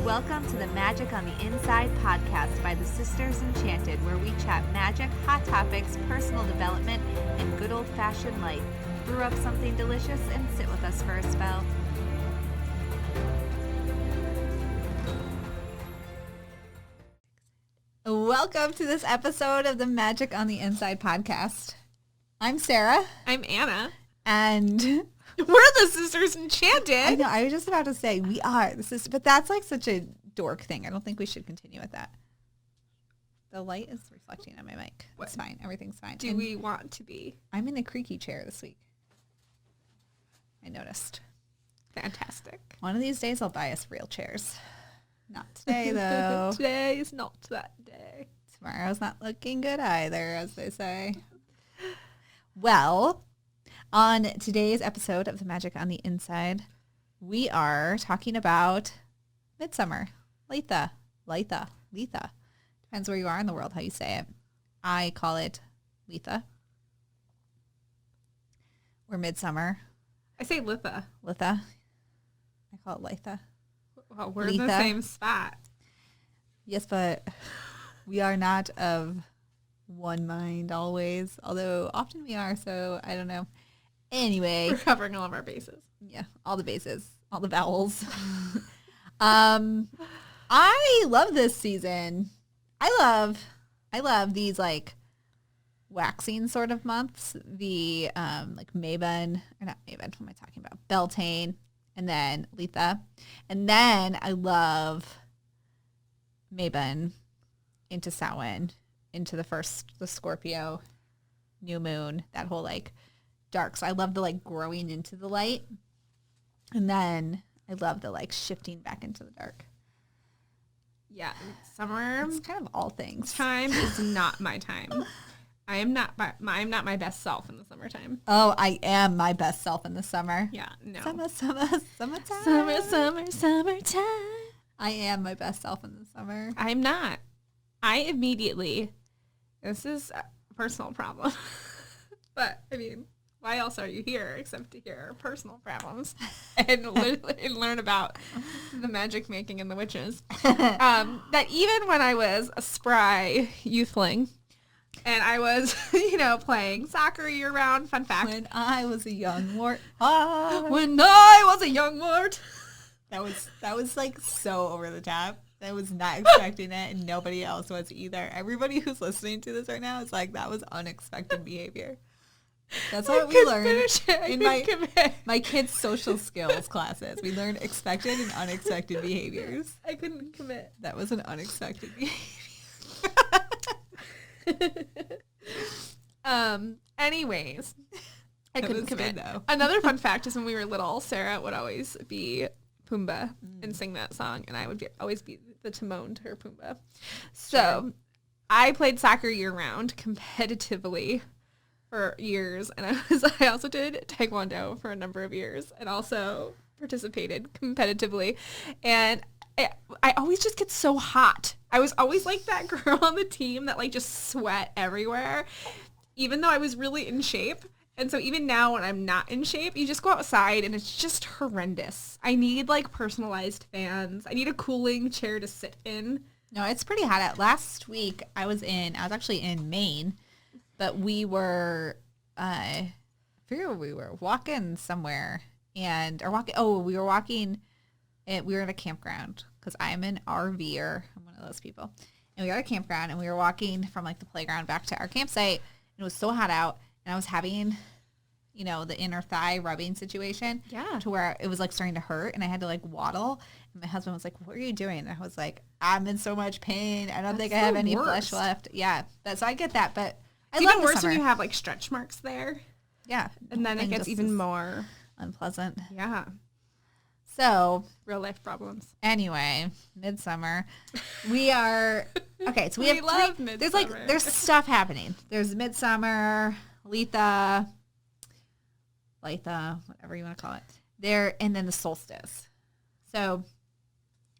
Welcome to the Magic on the Inside podcast by the Sisters Enchanted, where we chat magic, hot topics, personal development, and good old-fashioned life. Brew up something delicious and sit with us for a spell. Welcome to this episode of the Magic on the Inside podcast. I'm Sara. I'm Anna. And we're the Sisters Enchanted. I know, I was just about to say we are. But that's like such a dork thing. I don't think we should continue with that. The light is reflecting on my mic. What? It's fine. Everything's fine. Do we want to be? I'm in a creaky chair this week. I noticed. Fantastic. One of these days I'll buy us real chairs. Not today, though. Today is not that day. Tomorrow's not looking good either, as they say. Well, on today's episode of The Magic on the Inside, we are talking about Midsummer. Litha. Depends where you are in the world, how you say it. I call it Litha. Or Midsummer. I say Litha. Litha. I call it Litha. Well, we're in the same spot. Yes, but we are not of one mind always, although often we are, so I don't know. Anyway. We're covering all of our bases. Yeah, all the bases, all the vowels. I love this season. I love these like waxing sort of months. The like Mabon, or not Mabon, what am I talking about? Beltane, and then Litha. And then I love Mabon into Samhain, into the Scorpio new moon, that whole like dark. So I love the like growing into the light. And then I love the like shifting back into the dark. Yeah, summer. It's kind of all things. Time is not my time. I'm not my best self in the summertime. Oh, I am my best self in the summertime. Yeah, no. Summertime. I am my best self in the summer. I'm not. This is a personal problem. But, I mean, why else are you here except to hear our personal problems and learn about the magic making and the witches? That even when I was a spry youthling, and I was, playing soccer year-round. Fun fact. When I was a young wart. When I was a young wart. That was like so over the top. I was not expecting it, and nobody else was either. Everybody who's listening to this right now is like, that was unexpected behavior. That's what we learned in my kids' social skills classes. We learned expected and unexpected behaviors. I couldn't commit. That was an unexpected behavior. Anyways, I couldn't commit. Good, Another fun fact is when we were little, Sara would always be Pumbaa and sing that song, and I would always be the Timon to her Pumbaa. So I played soccer year-round competitively for years, and I also did Taekwondo for a number of years and also participated competitively. And I always just get so hot. I was always like that girl on the team that like just sweat everywhere, even though I was really in shape. And so even now when I'm not in shape, you just go outside and it's just horrendous. I need like personalized fans. I need a cooling chair to sit in. No, it's pretty hot out. Last week I was actually in Maine, but we were, I forget where we were, walking somewhere we were walking. We were at a campground because I'm an RVer. I'm one of those people. And we were at a campground and we were walking from like the playground back to our campsite. And it was so hot out. And I was having, the inner thigh rubbing situation. Yeah. To where it was like starting to hurt. And I had to like waddle. And my husband was like, what are you doing? And I was like, I'm in so much pain. I don't think I have any flesh left. Yeah. So I get that. But it's even worse when you have like stretch marks there. Yeah. And then it gets even more unpleasant. Yeah. So real life problems. Anyway, Midsummer. We are okay. So we love Midsummer. There's stuff happening. There's Midsummer, Litha, whatever you want to call it. And then the solstice. So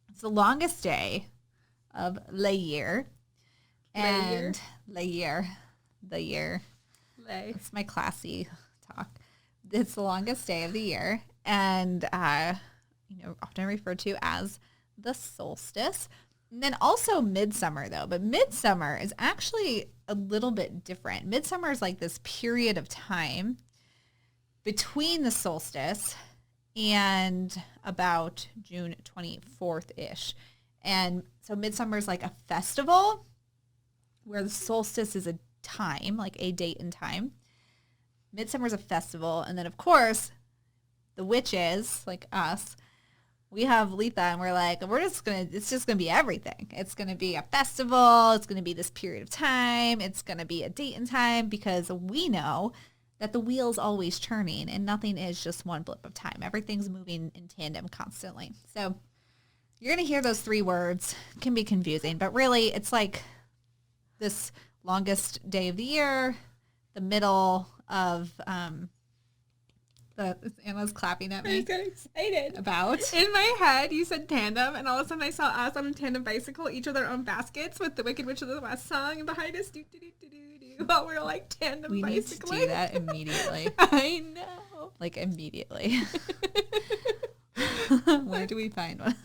it's the longest day of the year. And the year. It's my classy talk. It's the longest day of the year. And often referred to as the solstice. And then also Midsummer, though. But Midsummer is actually a little bit different. Midsummer is like this period of time between the solstice and about June 24th-ish. And so Midsummer is like a festival where the solstice is a time, like a date and time. Midsummer is a festival. And then, of course, the witches, like us, we have Litha, and we're like, it's just going to be everything. It's going to be a festival. It's going to be this period of time. It's going to be a date and time, because we know that the wheel's always turning and nothing is just one blip of time. Everything's moving in tandem constantly. So you're going to hear those 3 words. It can be confusing, but really it's like this longest day of the year, the middle of Anna's clapping at me. I got excited. About? In my head, you said tandem, and all of a sudden I saw us on a tandem bicycle, each with our own baskets, with the Wicked Witch of the West song, and behind us, while we're like tandem we bicycling. We need to do that immediately. I know. Like immediately. Where do we find one?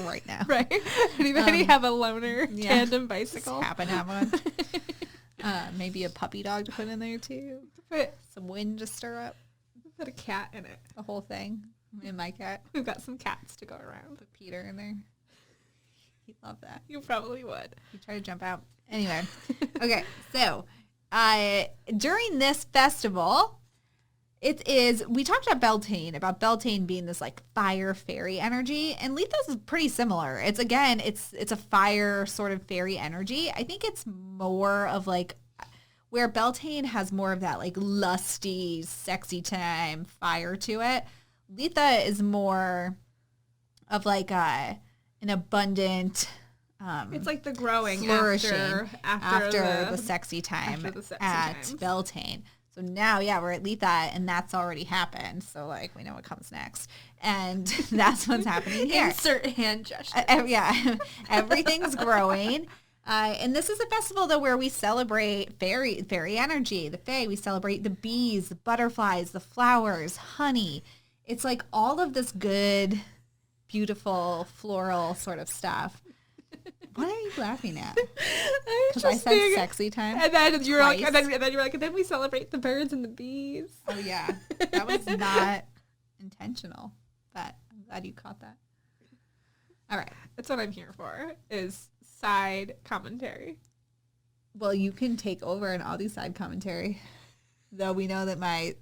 Right now. Right. Anybody have a loaner tandem bicycle? Just happen to have one. Maybe a puppy dog to put in there too. Put some wind to stir up. Put a cat in it. The whole thing. And my cat. We've got some cats to go around. Put Peter in there. He'd love that. You probably would. He'd try to jump out. Anyway. Okay. So during this festival, we talked about Beltane being this like fire fairy energy, and Litha's is pretty similar. It's a fire sort of fairy energy. I think it's more of like where Beltane has more of that like lusty, sexy time fire to it. Litha is more of like an abundant, it's like the growing flourishing after the sexy time at Beltane. So now, we're at Litha, and that's already happened. So, like, we know what comes next. And that's what's happening here. Insert hand gesture. Everything's growing. And this is a festival, though, where we celebrate fairy energy, the fae. We celebrate the bees, the butterflies, the flowers, honey. It's like all of this good, beautiful, floral sort of stuff. What are you laughing at? Because I said sexy time. And then you were like, and then you were like, and then we celebrate the birds and the bees. Oh yeah, that was not intentional. But I'm glad you caught that. All right, that's what I'm here for. Is side commentary. Well, you can take over in all these side commentary, though we know that my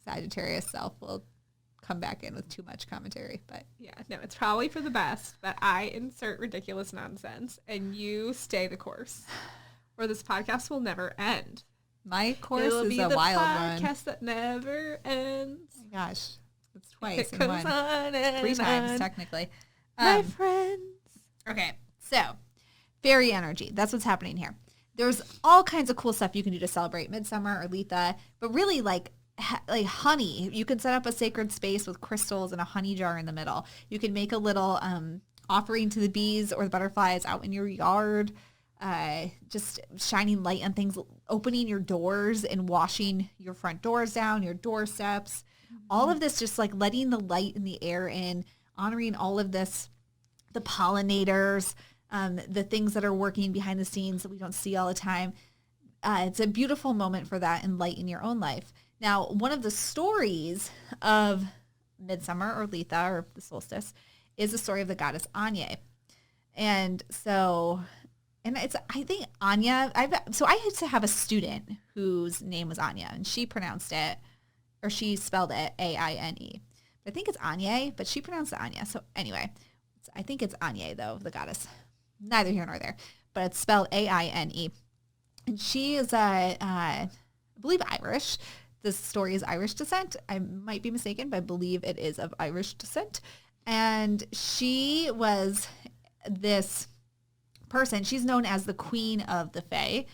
Sagittarius self will come back in with too much commentary. But yeah, no, it's probably for the best that I insert ridiculous nonsense and you stay the course, or this podcast will never end. My course is a wild one. Podcast that never ends. Oh my gosh, it's twice in one. On 3 times technically. My friends. Okay, so fairy energy. That's what's happening here. There's all kinds of cool stuff you can do to celebrate Midsummer or Litha, but really like honey. You can set up a sacred space with crystals and a honey jar in the middle. You can make a little offering to the bees or the butterflies out in your yard, just shining light on things, opening your doors and washing your front doors down, your doorsteps. Mm-hmm. All of this just like letting the light and the air in, honoring all of this, the pollinators, the things that are working behind the scenes that we don't see all the time. It's a beautiful moment for that and light in your own life. Now, one of the stories of Midsummer or Litha or the solstice is the story of the goddess Anya. And so, I think Anya, I used to have a student whose name was Anya, and she pronounced it, or she spelled it A-I-N-E. I think it's Anya, but she pronounced it Anya. So anyway, I think it's Anya, though, the goddess. Neither here nor there, but it's spelled A-I-N-E. And she is, I believe, Irish. This story is Irish descent. I might be mistaken, but I believe it is of Irish descent. And she was this person. She's known as the Queen of the Fae.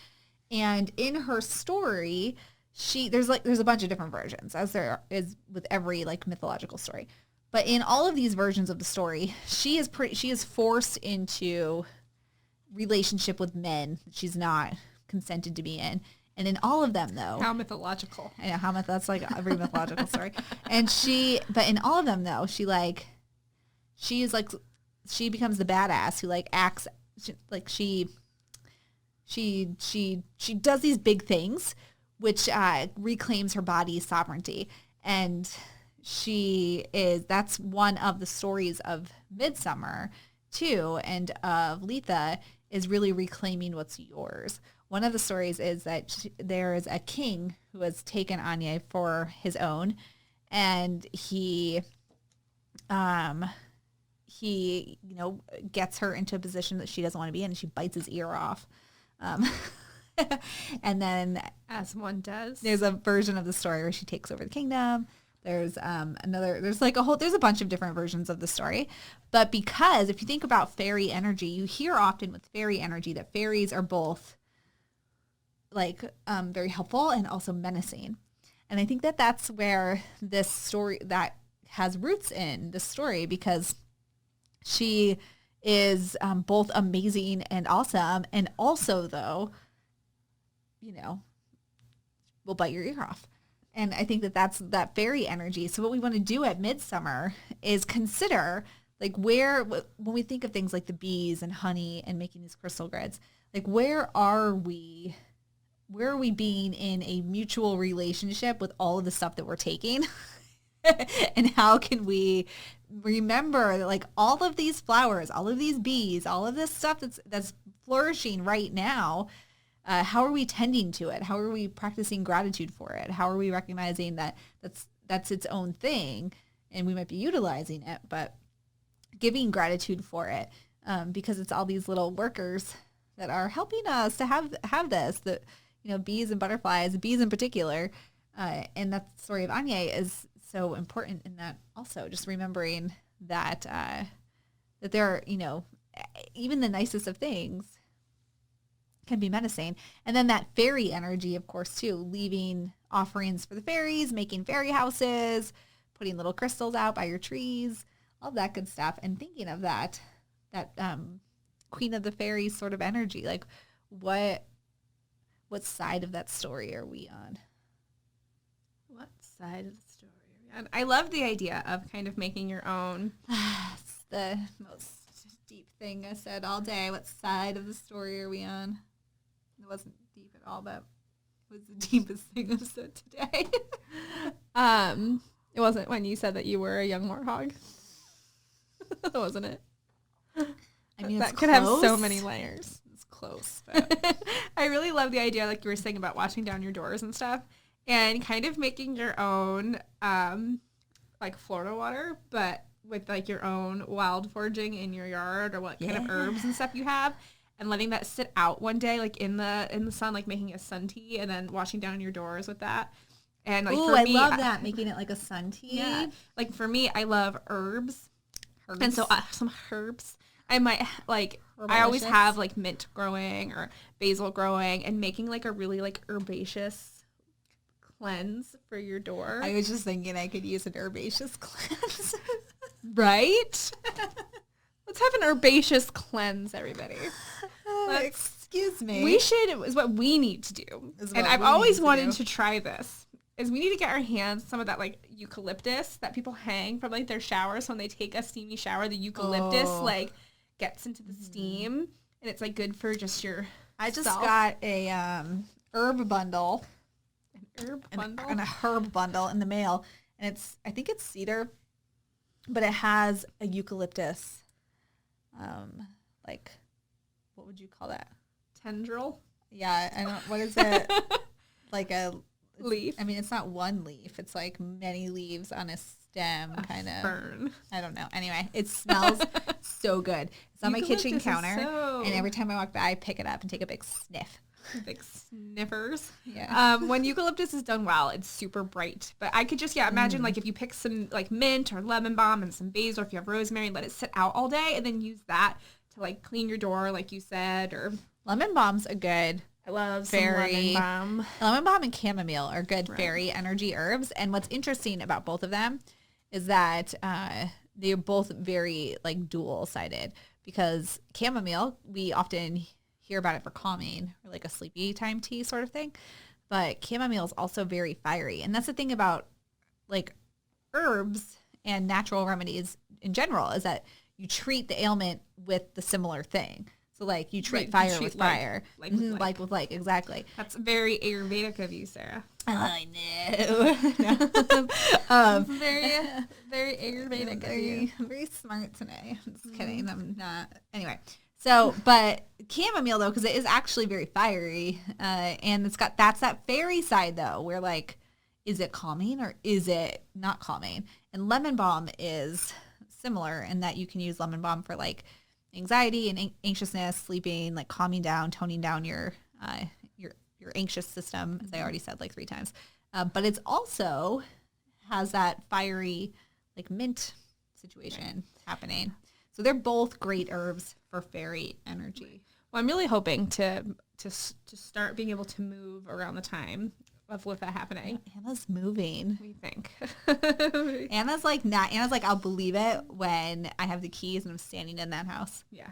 And in her story, there's a bunch of different versions, as there is with every like mythological story. But in all of these versions of the story, she is forced into relationship with men that she's not consented to be in. And in all of them, though, how mythological. I know that's like every mythological story. But in all of them, though, she is like she becomes the badass who like acts like she does these big things, which reclaims her body's sovereignty. And that's one of the stories of Midsummer too, and of Litha, is really reclaiming what's yours. One of the stories is that there is a king who has taken Anya for his own, and he gets her into a position that she doesn't want to be in, and she bites his ear off. And then, as one does, there's a version of the story where she takes over the kingdom. There's there's a bunch of different versions of the story. But because if you think about fairy energy, you hear often with fairy energy that fairies are both like very helpful and also menacing. And I think that that's where this story that has roots in this story, because she is both amazing and awesome, and also though, will bite your ear off. And I think that that's that fairy energy. So what we want to do at Midsummer is consider like when we think of things like the bees and honey and making these crystal grids, like where are we being in a mutual relationship with all of the stuff that we're taking? And how can we remember that like all of these flowers, all of these bees, all of this stuff that's flourishing right now, how are we tending to it? How are we practicing gratitude for it? How are we recognizing that that's its own thing and we might be utilizing it, but giving gratitude for it, because it's all these little workers that are helping us to have this, that, bees and butterflies, bees in particular. And that story of Anya is so important in that also, just remembering that, that there are, even the nicest of things can be menacing. And then that fairy energy, of course, too, leaving offerings for the fairies, making fairy houses, putting little crystals out by your trees, all that good stuff. And thinking of that queen of the fairies sort of energy, like what side of that story are we on? What side of the story are we on? I love the idea of kind of making your own. It's the most deep thing I said all day. What side of the story are we on? It wasn't deep at all, but it was the deepest thing I've said today. It wasn't when you said that you were a young warthog. Wasn't it? I mean, that could have so many layers. It's close. But I really love the idea, like you were saying, about washing down your doors and stuff, and kind of making your own, like Florida water, but with like your own wild foraging in your yard, or what kind of herbs and stuff you have. And letting that sit out one day, like in the sun, like making a sun tea, and then washing down your doors with that. And like, I love that, making it like a sun tea. Yeah, like for me, I love herbs. And so some herbs. I might like. Herbalicious. I always have like mint growing or basil growing, and making like a really like herbaceous cleanse for your door. I was just thinking I could use an herbaceous cleanse, right? Let's have an herbaceous cleanse, everybody. Excuse me. We should, is what we need to do. And I've always wanted to try this, is we need to get our hands some of that like eucalyptus that people hang from like their showers when they take a steamy shower. The eucalyptus like gets into the steam, and it's like good for just your I just got a herb bundle. An herb bundle? And a herb bundle in the mail. And I think it's cedar, but it has a eucalyptus. Like, what would you call that? Tendril? Yeah, I don't, what is it? Like a leaf? I mean, it's not one leaf. It's like many leaves on a stem, kind of. Fern. I don't know. Anyway, it smells so good. It's on my kitchen counter, and every time I walk by, I pick it up and take a big sniff. Big sniffers. Yeah. When eucalyptus is done well, it's super bright. But I could just, imagine like if you pick some like mint or lemon balm and some basil, or if you have rosemary, let it sit out all day, and then use that to like clean your door, like you said. Or lemon balm's a good. I love fairy lemon balm. Lemon balm and chamomile are good fairy energy herbs. And what's interesting about both of them is that they're both very like dual-sided, because chamomile, we often hear about it for calming or like a sleepy time tea sort of thing. But chamomile is also very fiery. And that's the thing about like herbs and natural remedies in general, is that you treat the ailment with the similar thing. So, like, you treat Right, fire you treat with like- fire. like with like. Like with like, exactly. That's very Ayurvedic of you, Sarah. I know. Very, very Ayurvedic of you. I'm very smart today. I'm just kidding. I'm not. Anyway, so, but chamomile, though, because it is actually very fiery, and it's got, that's that fairy side, though, where, like, is it calming or is it not calming? And lemon balm is similar in that you can use lemon balm for, like, anxiety and anxiousness, sleeping, like calming down, toning down your anxious system, as I already said like 3 times. But it's also has that fiery, like mint situation happening. So they're both great herbs for fairy energy. Well, I'm really hoping to start being able to move around the time of Litha happening. Anna's moving. What do you think? Anna's like, I'll believe it when I have the keys and I'm standing in that house. Yeah.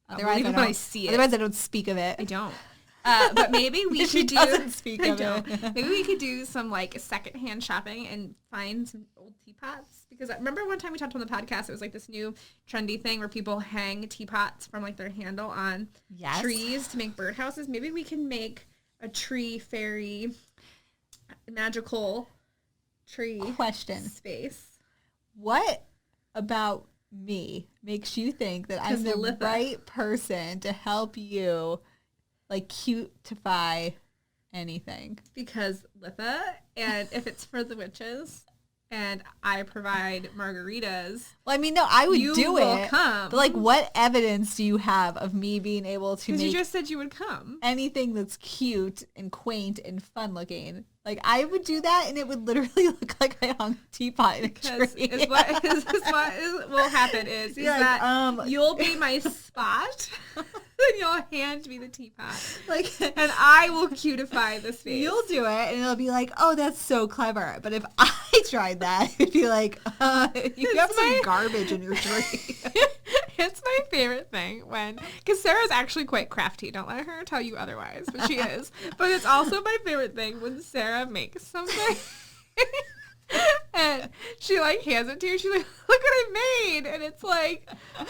Otherwise, when I see it. Otherwise, I don't speak of it. I don't. But maybe we She could do. doesn't speak I of don't. it. Maybe we could do some like secondhand shopping and find some old teapots. Because I remember one time we talked on the podcast, it was like this new trendy thing where people hang teapots from like their handle on trees to make birdhouses. Maybe we can make a tree fairy magical tree Question. space. What about me makes you think that I'm the Litha. right person to help you, like, cutify anything? Because Litha, and if it's for the witches, and I provide margaritas. Well, I mean, no, I would You do will it. come. But, like, what evidence do you have of me being able to Because make you just said you would come. anything that's cute and quaint and fun looking? Like, I would do that, and it would literally look like I hung a teapot in a Because tree. is what will happen is You're that you'll be my spot, and you'll hand me the teapot, like, and I will cutify the space. you'll do it, and it'll be like, oh, that's so clever. But if I tried that, it'd be like, you have some garbage in your tree. It's my favorite thing when, because Sarah's actually quite crafty. Don't let her tell you otherwise, but she is. But it's also my favorite thing when Sarah makes something and she like hands it to you. She's like, look what I made. And it's like, I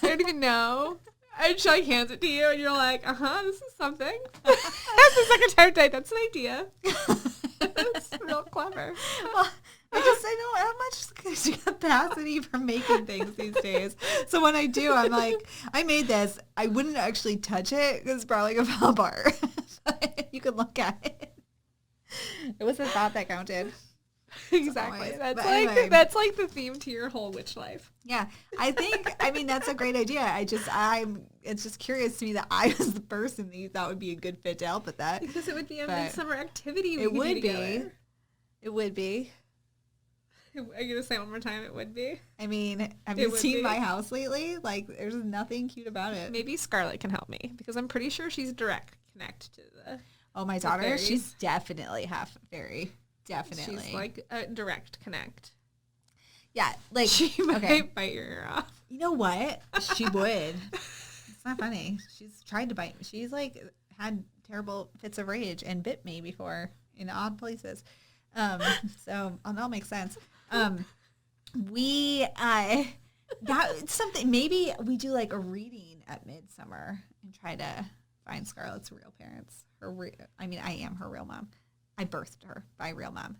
don't even know. And she like hands it to you and you're like, this is something. That's the second time today. That's an idea. That's real clever. Well, I don't have much capacity for making things these days. So when I do, I'm like, I made this. I wouldn't actually touch it because it's probably going to fall apart. You could look at it. It was the thought that counted. Exactly. But That's anyway. that's like the theme to your whole witch life. Yeah, I mean, that's a great idea. It's just curious to me that I was the person that you thought would be a good fit to help with that. Because it would be a But midsummer activity. It would be. It would be. Are you going to say it one more time? It would be. I mean, have It you would seen be. my house lately? Like, there's nothing cute about it. Maybe Scarlett can help me because I'm pretty sure she's direct connect to the. Oh, my daughter, fairies. she's definitely half fairy. Definitely. She's like a direct connect. Yeah, like, She might okay. bite your ear off. You know what? She would. It's not funny. She's tried to bite me. She's, like, had terrible fits of rage and bit me before in odd places. So that'll make sense. That's something, maybe we do like a reading at Midsummer and try to find Scarlett's real parents. I am her real mom. I birthed her by real mom.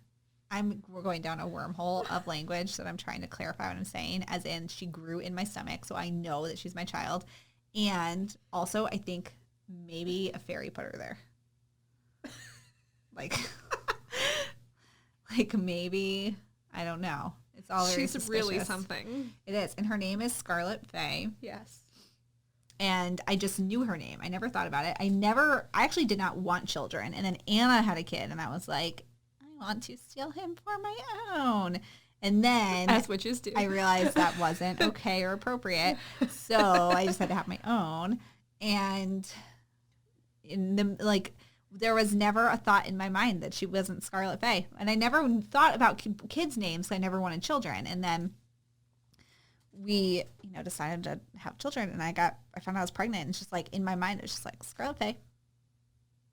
We're going down a wormhole of language that I'm trying to clarify what I'm saying, as in she grew in my stomach, so I know that she's my child. And also, I think maybe a fairy put her there. Like maybe, I don't know. It's all very She's really suspicious. something. It is. And her name is Scarlet Faye. Yes. And I just knew her name. I never thought about it. I actually did not want children. And then Anna had a kid, and I was like, I want to steal him for my own. And then As witches do. I realized that wasn't okay or appropriate. So I just had to have my own. And there was never a thought in my mind that she wasn't Scarlet Faye. And I never thought about kids' names. So I never wanted children. And then we, decided to have children. And I found out I was pregnant. And it's just like, in my mind, it was just like Scarlet Faye.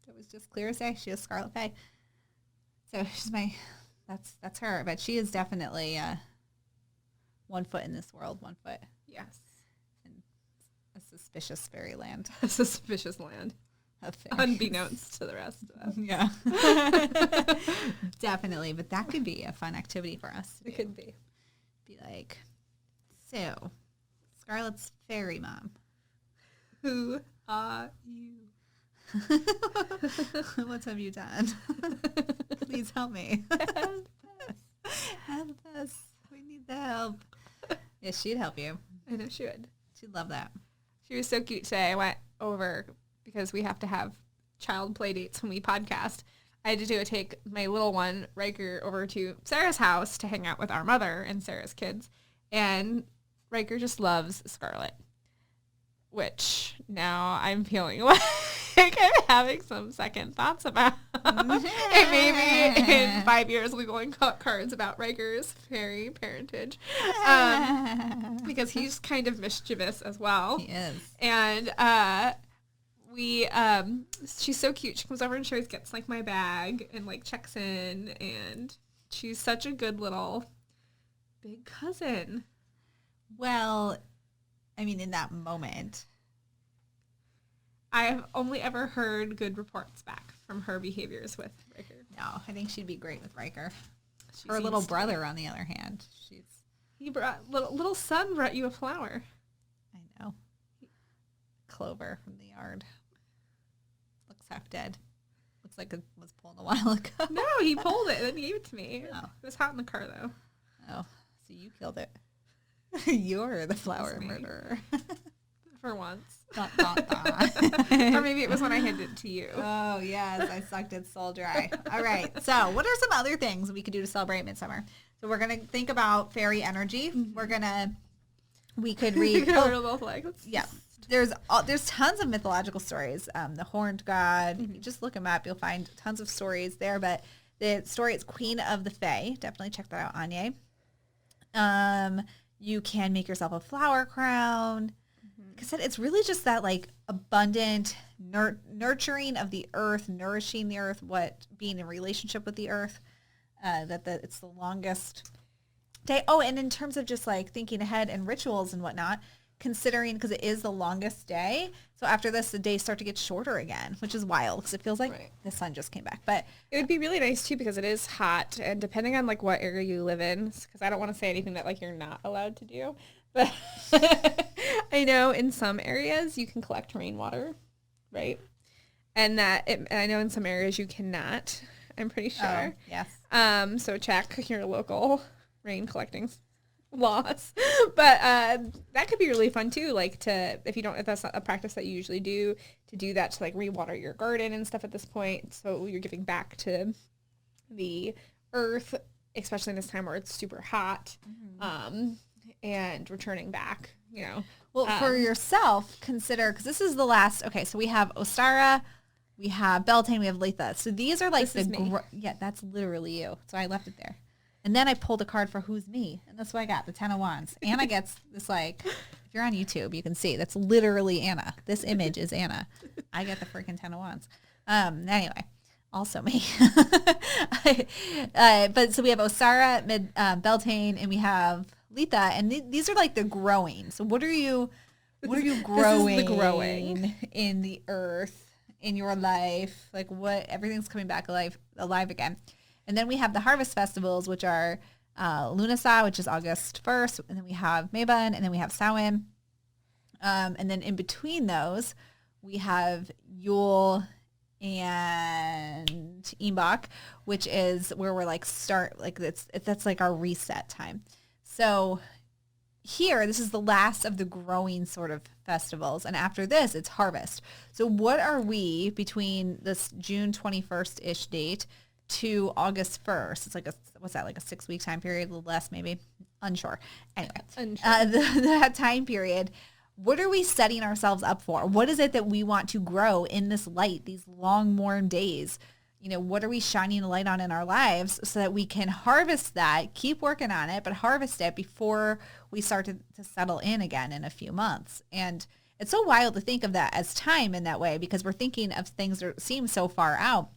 It was just clear as day. She was Scarlet Faye. So she's that's her. But she is definitely one foot in this world, one foot Yes. suspicious fairyland. A suspicious land. Unbeknownst to the rest of us. Yeah. Definitely. But that could be a fun activity for us to do. It could be. Be like, so, Scarlett's fairy mom. Who are you? What have you done? Please help me. Help us. We need the help. Yeah, she'd help you. I know she would. She'd love that. She was so cute today. I went over because we have to have child play dates when we podcast. I had to take my little one, Riker, over to Sarah's house to hang out with our mother and Sarah's kids. And Riker just loves Scarlett, which now I'm feeling like I'm having some second thoughts about. And maybe in 5 years we'll be going cards about Riker's fairy parentage. Because he's kind of mischievous as well. He is. And she's so cute. She comes over and she always gets like my bag and like checks in, and she's such a good little big cousin. Well, I mean, in that moment, I've only ever heard good reports back from her behaviors with Riker. no, I think she'd be great with Riker. She Her seems little to brother, on the other hand, He brought little son brought you a flower. I know, Clover from the yard. Looks half dead. Looks like it was pulled a while ago. No, he pulled it and then gave it to me. Oh. It was hot in the car though. Oh, so you killed it. You're the flower me. murderer. For once. Dun, dun, dun. Or maybe it was when I handed it to you. Oh, yes. I sucked it soul dry. All right. So what are some other things we could do to celebrate Midsummer? So we're going to think about fairy energy. Mm-hmm. We could read. Both legs. Yeah. There's tons of mythological stories. The Horned God. Mm-hmm. You just look them up. You'll find tons of stories there. But the story is Queen of the Fae. Definitely check that out, Anya. You can make yourself a flower crown. Like I said, it's really just that like abundant nurturing of the earth, nourishing the earth, being in relationship with the earth. It's the longest day. Oh, and in terms of just like thinking ahead and rituals and whatnot, considering because it is the longest day. So after this, the days start to get shorter again, which is wild because it feels like the sun just came back. But it would be really nice too because it is hot, and depending on like what area you live in, because I don't want to say anything that like you're not allowed to do, but I know in some areas you can collect rainwater, right? And I know in some areas you cannot. I'm pretty sure. Oh, yes. So check your local rain collecting laws. But that could be really fun too, like if that's not a practice that you usually do, to do that to like rewater your garden and stuff at this point. So you're giving back to the earth, especially in this time where it's super hot, and returning back, you know. Well, for yourself, consider, because this is the last, okay, so we have Sara, we have Beltane, we have Litha. So these are like yeah, that's literally you. So I left it there. And then I pulled a card for who's me. And that's what I got, the 10 of Wands. Anna gets this like, if you're on YouTube, you can see, that's literally Anna. This image is Anna. I get the freaking 10 of Wands. Anyway, also me. But so we have Sara, Beltane, and we have Litha. And these are like the growing. So what are you growing, this is the growing in the earth, in your life? Like everything's coming back alive again. And then we have the harvest festivals, which are Lunasa, which is August 1st. And then we have Mabon, and then we have Samhain. And then in between those, we have Yule and Imbach, which is where we're like that's like our reset time. So here, this is the last of the growing sort of festivals. And after this, it's harvest. So what are we between this June 21st-ish date to August 1st? It's like what's that, like a 6-week time period, a little less maybe? Unsure. Anyway, that time period, what are we setting ourselves up for? What is it that we want to grow in this light, these long, warm days? You know, what are we shining a light on in our lives so that we can harvest that, keep working on it, but harvest it before we start to settle in again in a few months? And it's so wild to think of that as time in that way, because we're thinking of things that seem so far out.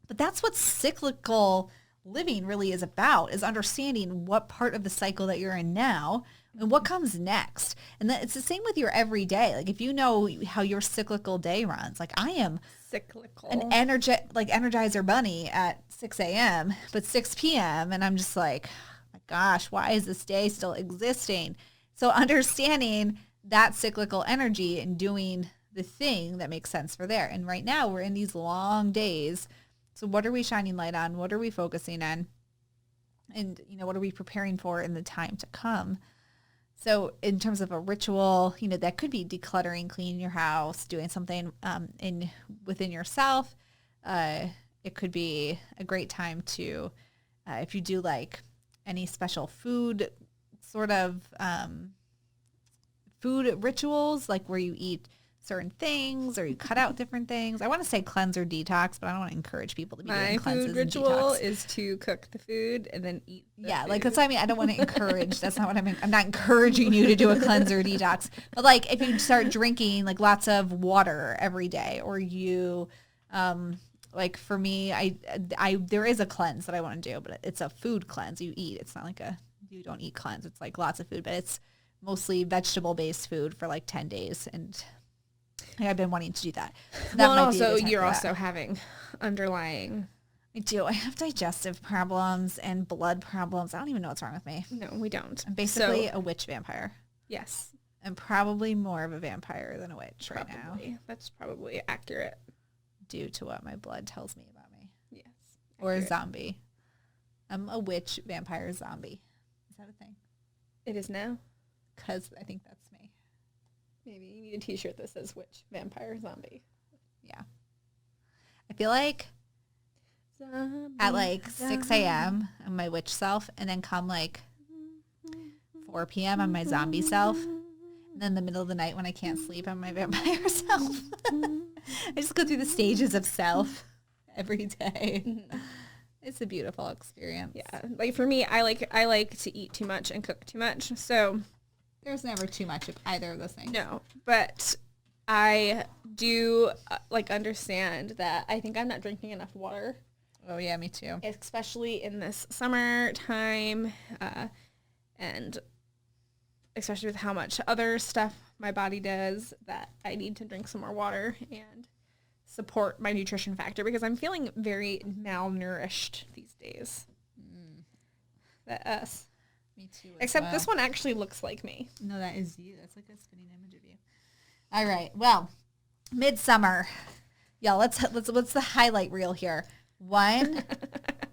But that's what cyclical living really is about, is understanding what part of the cycle that you're in now, and what comes next. And then it's the same with your everyday. Like if you know how your cyclical day runs, like I am Cyclical. an Energizer bunny at 6 a.m., but 6 p.m. And I'm just like, oh my gosh, why is this day still existing? So understanding that cyclical energy and doing the thing that makes sense for there. And right now we're in these long days. So what are we shining light on? What are we focusing on? And, what are we preparing for in the time to come? So in terms of a ritual, that could be decluttering, cleaning your house, doing something within yourself. It could be a great time to, if you do like any special food sort of food rituals, like where you eat certain things or you cut out different things. I want to say cleanse or detox, but I don't want to encourage people to be doing cleanses and detox. My food ritual is to cook the food and then eat the food. Like that's what I mean. I don't want to encourage. That's not what I'm not encouraging you to do a cleanse or detox. But like if you start drinking like lots of water every day, or you like for me, I there is a cleanse that I want to do, but it's a food cleanse. You eat. It's not like you don't eat cleanse. It's like lots of food, but it's mostly vegetable based food for like 10 days. And I've been wanting to do that. So that well, also you're also having underlying. I do. I have digestive problems and blood problems. I don't even know what's wrong with me. No, we don't. I'm basically a witch vampire. Yes. I'm probably more of a vampire than a witch right now. That's probably accurate. Due to what my blood tells me about me. Yes. Or a zombie. I'm a witch, vampire, zombie. Is that a thing? It is now. Because I think that's me. Maybe you need a t-shirt that says witch, vampire, zombie. Yeah. I feel like at like 6 a.m. I'm my witch self, and then come like 4 p.m. I'm my zombie self. And then in the middle of the night when I can't sleep, I'm my vampire self. I just go through the stages of self every day. Mm-hmm. It's a beautiful experience. Yeah. Like for me, I like to eat too much and cook too much. So there's never too much of either of those things. No, but I do understand that I think I'm not drinking enough water. Oh yeah, me too. Especially in this summertime, and especially with how much other stuff my body does, that I need to drink some more water and support my nutrition factor, because I'm feeling very malnourished these days. That us. Me too. Except this one actually looks like me. No, that is you. That's like a spinning image of you. All right. Well, Midsummer. Yeah, let's what's the highlight reel here? 1,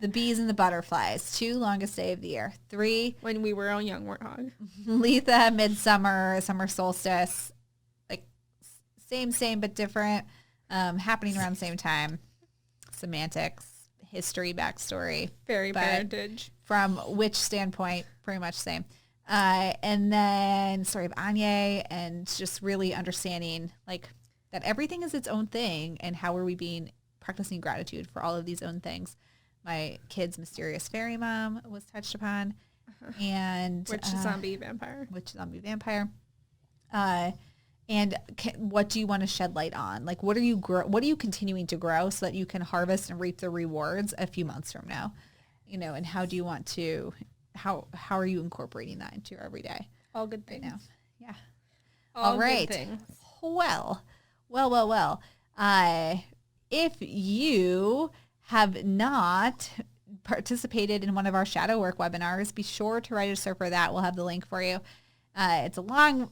the bees and the butterflies. 2, longest day of the year. 3, when we were a young warthog. Litha, Midsummer, summer solstice. Like same but different. Happening around the same time. Semantics, history, backstory. Very heritage. From which standpoint, pretty much same. And then story of Anya, and just really understanding like that everything is its own thing, and how are we practicing gratitude for all of these own things. My kid's mysterious fairy mom was touched upon, and which zombie vampire. And what do you want to shed light on? Like, what are you continuing to grow so that you can harvest and reap the rewards a few months from now? And how do you want to, how are you incorporating that into your everyday? All good things. Right now. Yeah. All right. Good things. Well. If you have not participated in one of our shadow work webinars, be sure to register for that. We'll have the link for you. It's a long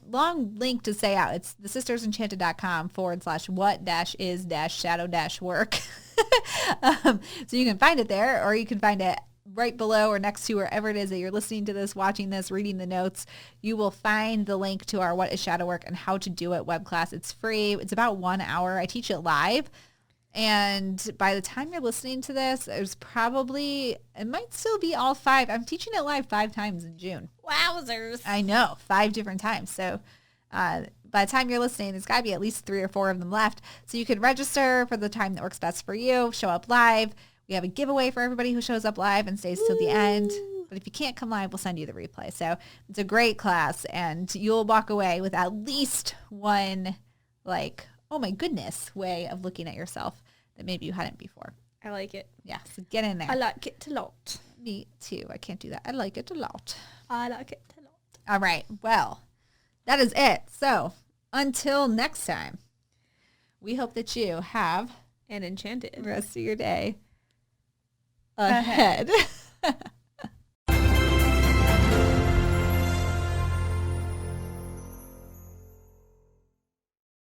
link to say out. It's thesistersenchanted.com/what-is-shadow-work. So you can find it there, or you can find it right below or next to wherever it is that you're listening to this, watching this, reading the notes. You will find the link to our What is Shadow Work and how to do it web class. It's free. It's about 1 hour. I teach it live. And by the time you're listening to this, it might still be all 5. I'm teaching it live 5 times in June. Wowzers. I know, 5 different times. So by the time you're listening, there's got to be at least 3 or 4 of them left. So you can register for the time that works best for you, show up live. We have a giveaway for everybody who shows up live and stays till the end. But if you can't come live, we'll send you the replay. So it's a great class, and you'll walk away with at least one, oh my goodness, way of looking at yourself that maybe you hadn't before. I like it. Yeah, so get in there. I like it a lot. Me too. I can't do that. I like it a lot. I like it a lot. All right. Well, that is it. So until next time, we hope that you have And enchanted. the rest of your day ahead.